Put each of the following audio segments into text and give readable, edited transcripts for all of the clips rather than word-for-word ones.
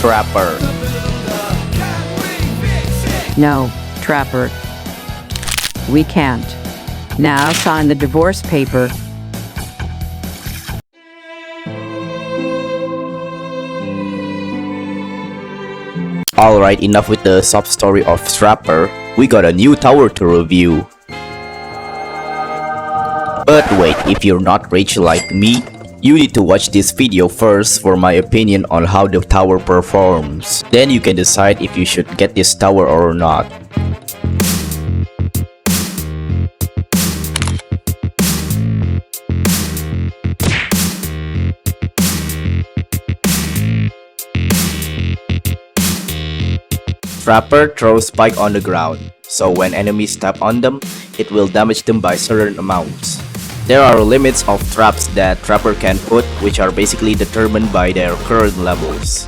Trapper. No, Trapper. We can't. Now sign the divorce paper. Alright, enough with the sob story of Trapper. We got a new tower to review. But wait, if you're not rich like me, you need to watch this video first for my opinion on how the tower performs. Then you can decide if you should get this tower or not. Trapper throws spike on the ground, so when enemies step on them, it will damage them by certain amounts. There are limits of traps that Trapper can put, which are basically determined by their current levels.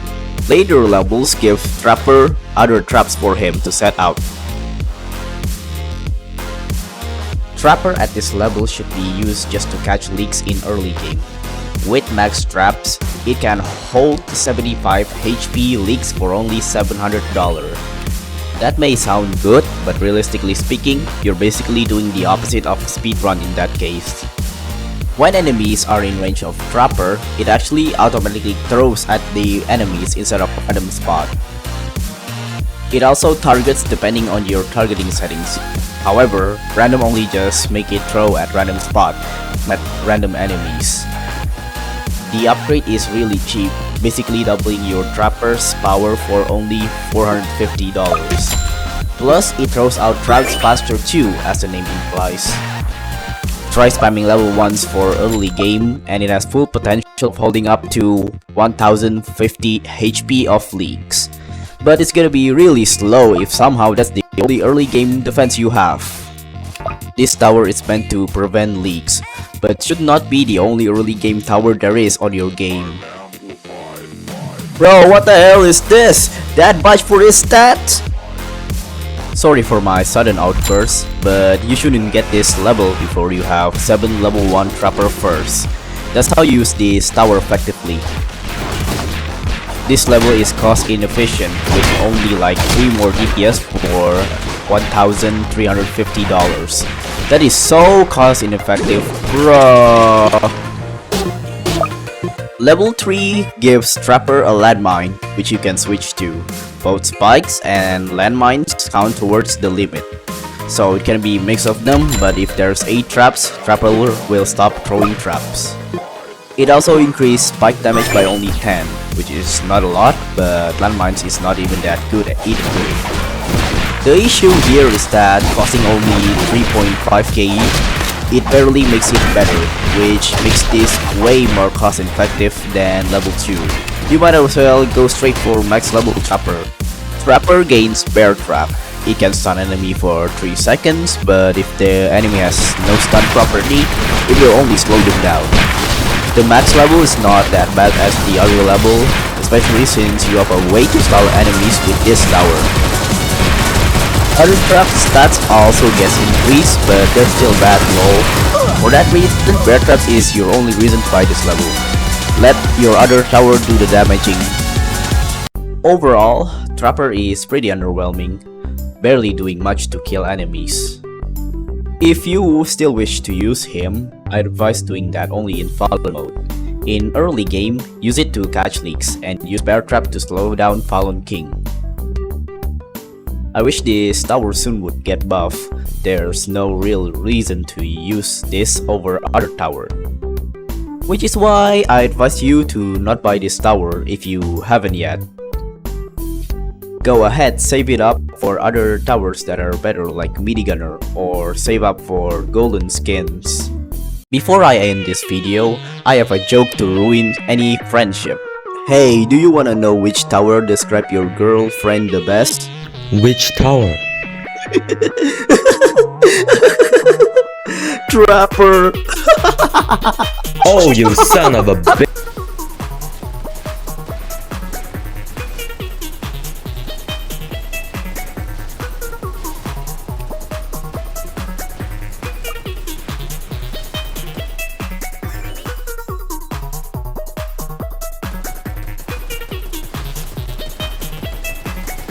Later levels give Trapper other traps for him to set out. Trapper at this level should be used just to catch leaks in early game. With max traps, it can hold 75 HP leaks for only $700. That may sound good, but realistically speaking, you're basically doing the opposite of speedrun in that case. When enemies are in range of Trapper, it actually automatically throws at the enemies instead of random spot. It also targets depending on your targeting settings. However, random only just make it throw at random spot, not random enemies. The upgrade is really cheap, basically doubling your Trapper's power for only $450. Plus, it throws out traps faster too, as the name implies. Try spamming level 1s for early game, and it has full potential of holding up to 1050 HP of leaks. But it's gonna be really slow if somehow that's the only early game defense you have. This tower is meant to prevent leaks, but should not be the only early game tower there is on your game. Bro, what the hell is this? That much for his stats? Sorry for my sudden outburst, but you shouldn't get this level before you have 7 level 1 Trapper first. That's how you use this tower effectively. This level is cost inefficient with only like 3 more DPS for $1,350. That is so cost ineffective, bro. Level 3 gives Trapper a Landmine, which you can switch to. Both spikes and landmines count towards the limit. So it can be a mix of them, but if there's 8 traps, Trapper will stop throwing traps. It also increased spike damage by only 10, which is not a lot, but landmines is not even that good at eating. The issue here is that costing only 3.5k, it barely makes it better, which makes this way more cost effective than level 2. You might as well go straight for max level Trapper. Trapper gains Bear Trap. It can stun enemy for 3 seconds, but if the enemy has no stun property, it will only slow them down. The max level is not that bad as the other level, especially since you have a way to stall enemies with this tower. Other trap stats also gets increased, but they're still bad low. For that reason, Bear Traps is your only reason to buy this level. Let your other tower do the damaging. Overall, Trapper is pretty underwhelming, barely doing much to kill enemies. If you still wish to use him, I'd advise doing that only in Photon mode. In early game, use it to catch leaks, and use Bear Trap to slow down Photon King. I wish this tower soon would get buff. There's no real reason to use this over other tower. Which is why I advise you to not buy this tower if you haven't yet. Go ahead, save it up for other towers that are better like Minigunner, or save up for golden skins. Before I end this video, I have a joke to ruin any friendship. Hey, do you wanna know which tower describe your girlfriend the best? Which tower? Trapper! Oh, you son of a bitch!